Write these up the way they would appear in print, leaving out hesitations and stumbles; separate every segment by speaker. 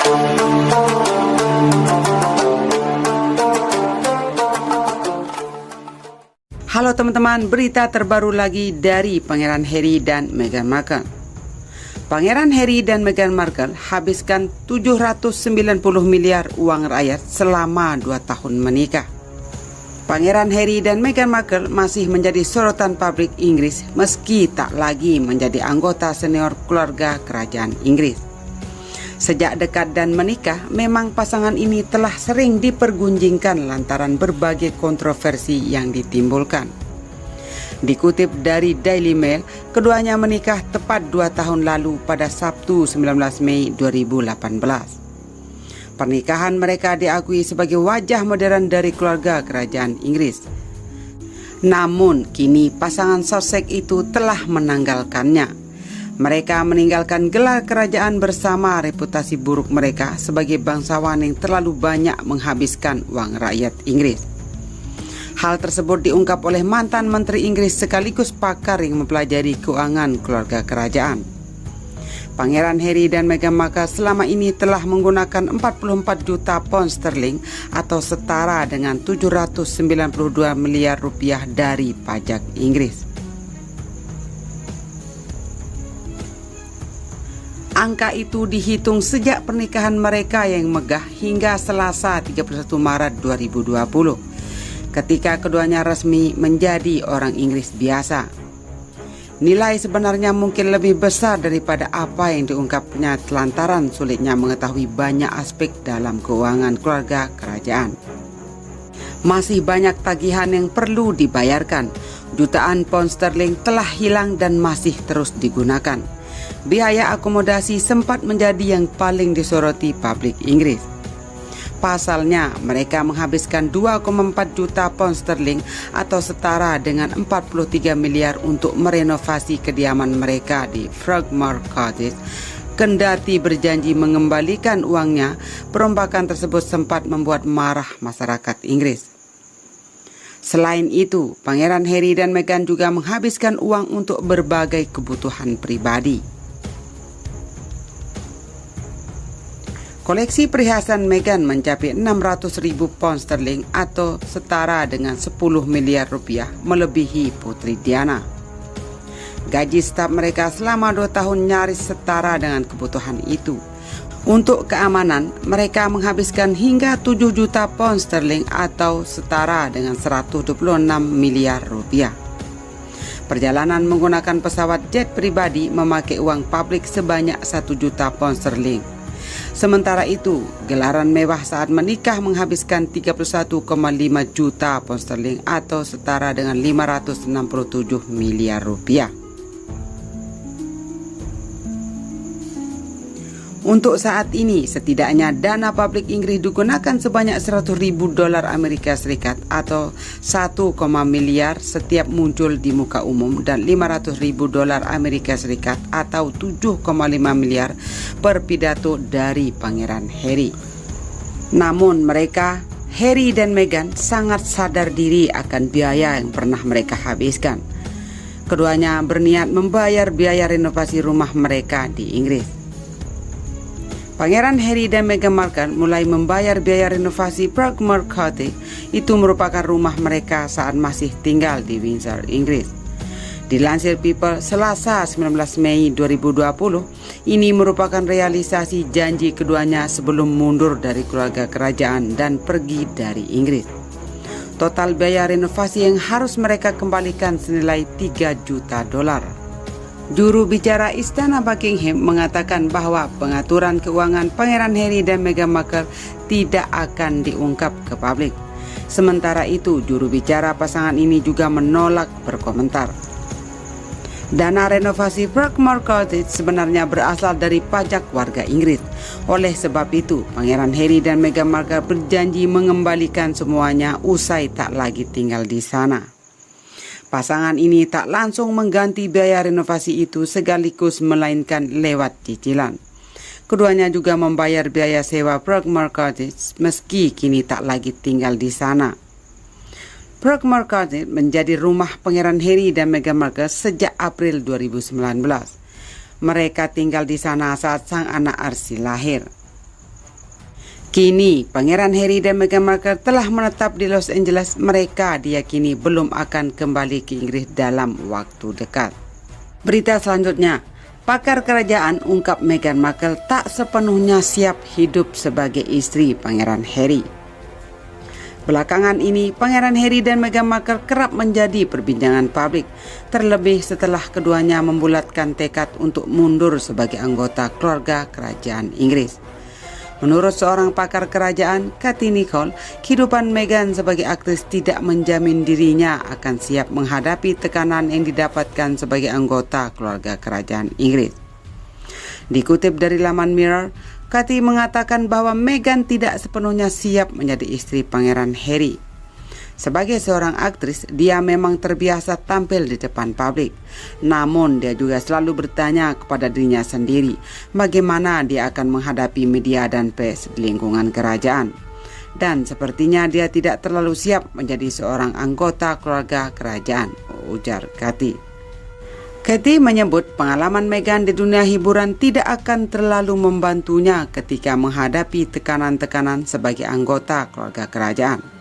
Speaker 1: Halo teman-teman, berita terbaru lagi dari Pangeran Harry dan Meghan Markle. Pangeran Harry dan Meghan Markle habiskan 790 miliar uang rakyat selama 2 tahun menikah. Pangeran Harry dan Meghan Markle masih menjadi sorotan publik Inggris meski tak lagi menjadi anggota senior keluarga kerajaan Inggris. Sejak dekat dan menikah, memang pasangan ini telah sering dipergunjingkan lantaran berbagai kontroversi yang ditimbulkan. Dikutip dari Daily Mail, keduanya menikah tepat 2 tahun lalu pada Sabtu 19 Mei 2018. Pernikahan mereka diakui sebagai wajah modern dari keluarga kerajaan Inggris. Namun, kini pasangan Sussex itu telah menanggalkannya. Mereka meninggalkan gelar kerajaan bersama reputasi buruk mereka sebagai bangsawan yang terlalu banyak menghabiskan uang rakyat Inggris. Hal tersebut diungkap oleh mantan Menteri Inggris sekaligus pakar yang mempelajari keuangan keluarga kerajaan. Pangeran Harry dan Meghan Markle selama ini telah menggunakan 44 juta pound sterling atau setara dengan 792 miliar rupiah dari pajak Inggris. Angka itu dihitung sejak pernikahan mereka yang megah hingga Selasa 31 Maret 2020, ketika keduanya resmi menjadi orang Inggris biasa. Nilai sebenarnya mungkin lebih besar daripada apa yang diungkapnya lantaran sulitnya mengetahui banyak aspek dalam keuangan keluarga kerajaan. Masih banyak tagihan yang perlu dibayarkan. Jutaan pound sterling telah hilang dan masih terus digunakan. Biaya akomodasi sempat menjadi yang paling disoroti publik Inggris. Pasalnya, mereka menghabiskan 2,4 juta pound sterling atau setara dengan 43 miliar untuk merenovasi kediaman mereka di Frogmore Cottage. Kendati berjanji mengembalikan uangnya, perombakan tersebut sempat membuat marah masyarakat Inggris. Selain itu, Pangeran Harry dan Meghan juga menghabiskan uang untuk berbagai kebutuhan pribadi. Koleksi perhiasan Meghan mencapai 600.000 pound sterling atau setara dengan 10 miliar rupiah, melebihi Putri Diana. Gaji staf mereka selama 2 tahun nyaris setara dengan kebutuhan itu. Untuk keamanan, mereka menghabiskan hingga 7 juta pound sterling atau setara dengan 126 miliar rupiah. Perjalanan menggunakan pesawat jet pribadi memakai uang publik sebanyak 1 juta pound sterling. Sementara itu, gelaran mewah saat menikah menghabiskan 31,5 juta pound sterling atau setara dengan 567 miliar rupiah. Untuk saat ini, setidaknya dana publik Inggris digunakan sebanyak 100.000 dolar Amerika Serikat atau 1, miliar setiap muncul di muka umum dan 500.000 dolar Amerika Serikat atau 7,5 miliar per pidato dari Pangeran Harry. Namun mereka, Harry dan Meghan, sangat sadar diri akan biaya yang pernah mereka habiskan. Keduanya berniat membayar biaya renovasi rumah mereka di Inggris. Pangeran Harry dan Meghan Markle mulai membayar biaya renovasi Frogmore Cottage. Itu merupakan rumah mereka saat masih tinggal di Windsor, Inggris. Dilansir People, Selasa 19 Mei 2020, ini merupakan realisasi janji keduanya sebelum mundur dari keluarga kerajaan dan pergi dari Inggris. Total biaya renovasi yang harus mereka kembalikan senilai 3 juta dolar. Juru bicara Istana Buckingham mengatakan bahwa pengaturan keuangan Pangeran Harry dan Meghan Markle tidak akan diungkap ke publik. Sementara itu, juru bicara pasangan ini juga menolak berkomentar. Dana renovasi Frogmore Cottage sebenarnya berasal dari pajak warga Inggris. Oleh sebab itu, Pangeran Harry dan Meghan Markle berjanji mengembalikan semuanya usai tak lagi tinggal di sana. Pasangan ini tak langsung mengganti biaya renovasi itu sekaligus melainkan lewat cicilan. Keduanya juga membayar biaya sewa Frogmore Cottage meski kini tak lagi tinggal di sana. Frogmore Cottage menjadi rumah Pangeran Harry dan Meghan Markle sejak April 2019. Mereka tinggal di sana saat sang anak Archie lahir. Kini, Pangeran Harry dan Meghan Markle telah menetap di Los Angeles. Mereka diyakini belum akan kembali ke Inggris dalam waktu dekat. Berita selanjutnya, pakar kerajaan ungkap Meghan Markle tak sepenuhnya siap hidup sebagai istri Pangeran Harry. Belakangan ini, Pangeran Harry dan Meghan Markle kerap menjadi perbincangan publik, terlebih setelah keduanya membulatkan tekad untuk mundur sebagai anggota keluarga kerajaan Inggris. Menurut seorang pakar kerajaan, Kathy Nicholl, kehidupan Meghan sebagai aktris tidak menjamin dirinya akan siap menghadapi tekanan yang didapatkan sebagai anggota keluarga kerajaan Inggris. Dikutip dari laman Mirror, Kathy mengatakan bahwa Meghan tidak sepenuhnya siap menjadi istri Pangeran Harry. Sebagai seorang aktris, dia memang terbiasa tampil di depan publik. Namun, dia juga selalu bertanya kepada dirinya sendiri bagaimana dia akan menghadapi media dan pers di lingkungan kerajaan. Dan sepertinya dia tidak terlalu siap menjadi seorang anggota keluarga kerajaan, ujar Kathy. Kathy menyebut pengalaman Meghan di dunia hiburan tidak akan terlalu membantunya ketika menghadapi tekanan-tekanan sebagai anggota keluarga kerajaan.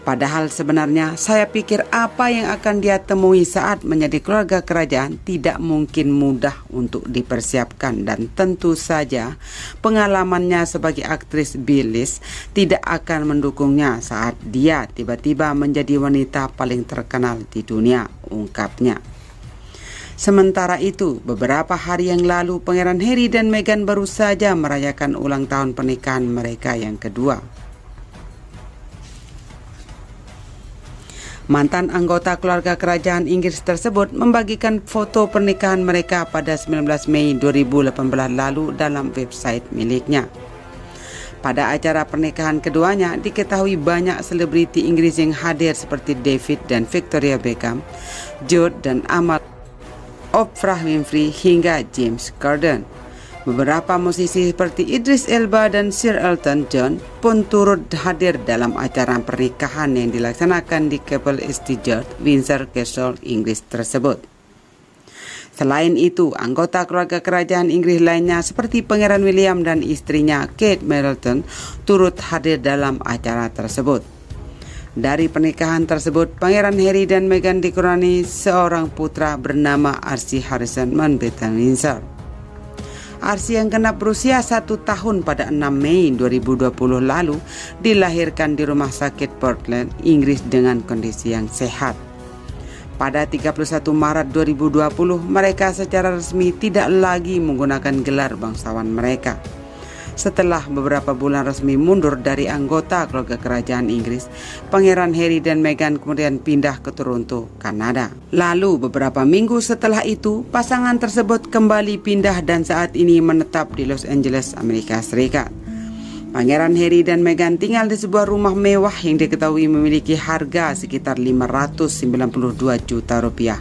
Speaker 1: Padahal sebenarnya saya pikir apa yang akan dia temui saat menjadi keluarga kerajaan tidak mungkin mudah untuk dipersiapkan, dan tentu saja pengalamannya sebagai aktris B-list tidak akan mendukungnya saat dia tiba-tiba menjadi wanita paling terkenal di dunia, ungkapnya. Sementara itu, beberapa hari yang lalu Pangeran Harry dan Meghan baru saja merayakan ulang tahun pernikahan mereka yang kedua. Mantan anggota keluarga kerajaan Inggris tersebut membagikan foto pernikahan mereka pada 19 Mei 2018 lalu dalam website miliknya. Pada acara pernikahan keduanya, diketahui banyak selebriti Inggris yang hadir seperti David dan Victoria Beckham, Jude dan Amal, Oprah Winfrey hingga James Corden. Beberapa musisi seperti Idris Elba dan Sir Elton John pun turut hadir dalam acara pernikahan yang dilaksanakan di Chapel St. George, Windsor Castle, Inggris tersebut. Selain itu, anggota keluarga kerajaan Inggris lainnya seperti Pangeran William dan istrinya Kate Middleton turut hadir dalam acara tersebut. Dari pernikahan tersebut, Pangeran Harry dan Meghan dikurani seorang putra bernama Archie Harrison Mountbatten Windsor. Archie yang genap berusia 1 tahun pada 6 Mei 2020 lalu dilahirkan di rumah sakit Portland, Inggris dengan kondisi yang sehat. Pada 31 Maret 2020, mereka secara resmi tidak lagi menggunakan gelar bangsawan mereka. Setelah beberapa bulan resmi mundur dari anggota keluarga kerajaan Inggris, Pangeran Harry dan Meghan kemudian pindah ke Toronto, Kanada. Lalu beberapa minggu setelah itu, pasangan tersebut kembali pindah dan saat ini menetap di Los Angeles, Amerika Serikat. Pangeran Harry dan Meghan tinggal di sebuah rumah mewah yang diketahui memiliki harga sekitar 592 juta rupiah.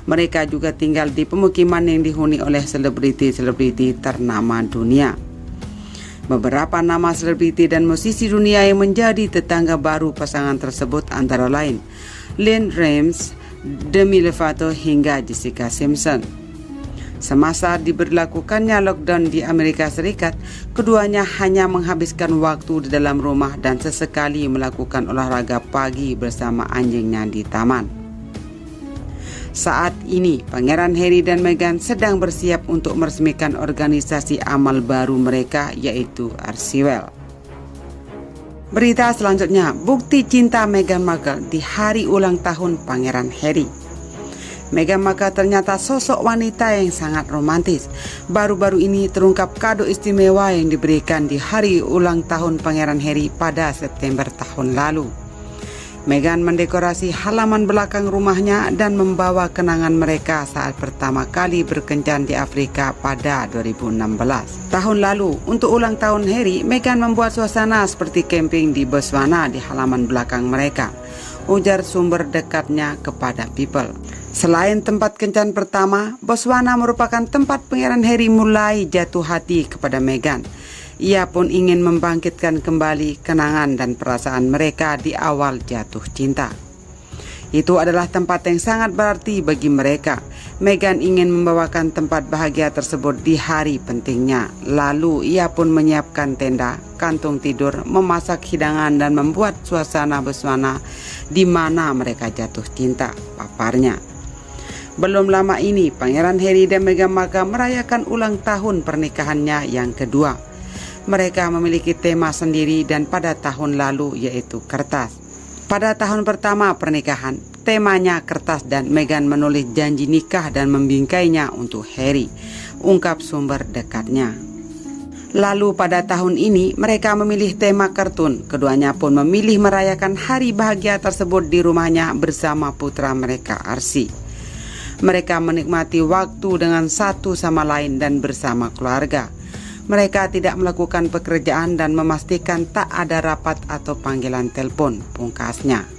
Speaker 1: Mereka juga tinggal di pemukiman yang dihuni oleh selebriti-selebriti ternama dunia. Beberapa nama selebriti dan musisi dunia yang menjadi tetangga baru pasangan tersebut antara lain Lynn Rimes, Demi Lovato hingga Jessica Simpson. Semasa diberlakukannya lockdown di Amerika Serikat, keduanya hanya menghabiskan waktu di dalam rumah dan sesekali melakukan olahraga pagi bersama anjingnya di taman. Saat ini, Pangeran Harry dan Meghan sedang bersiap untuk meresmikan organisasi amal baru mereka, yaitu Archewell. Berita selanjutnya, bukti cinta Meghan Markle di hari ulang tahun Pangeran Harry. Meghan Markle ternyata sosok wanita yang sangat romantis. Baru-baru ini terungkap kado istimewa yang diberikan di hari ulang tahun Pangeran Harry pada September tahun lalu. Meghan mendekorasi halaman belakang rumahnya dan membawa kenangan mereka saat pertama kali berkencan di Afrika pada 2016. Tahun lalu, untuk ulang tahun Harry, Meghan membuat suasana seperti camping di Botswana di halaman belakang mereka, ujar sumber dekatnya kepada People. Selain tempat kencan pertama, Botswana merupakan tempat Pangeran Harry mulai jatuh hati kepada Meghan. Ia pun ingin membangkitkan kembali kenangan dan perasaan mereka di awal jatuh cinta. Itu adalah tempat yang sangat berarti bagi mereka. Meghan ingin membawakan tempat bahagia tersebut di hari pentingnya. Lalu ia pun menyiapkan tenda, kantung tidur, memasak hidangan dan membuat suasana beswana di mana mereka jatuh cinta, paparnya. Belum lama ini, Pangeran Harry dan Meghan Markle merayakan ulang tahun pernikahannya yang kedua. Mereka memiliki tema sendiri dan pada tahun lalu yaitu kertas. Pada tahun pertama pernikahan, temanya kertas dan Meghan menulis janji nikah dan membingkainya untuk Harry, ungkap sumber dekatnya. Lalu pada tahun ini mereka memilih tema kartun. Keduanya pun memilih merayakan hari bahagia tersebut di rumahnya bersama putra mereka Archie. Mereka menikmati waktu dengan satu sama lain dan bersama keluarga. Mereka tidak melakukan pekerjaan dan memastikan tak ada rapat atau panggilan telepon, pungkasnya.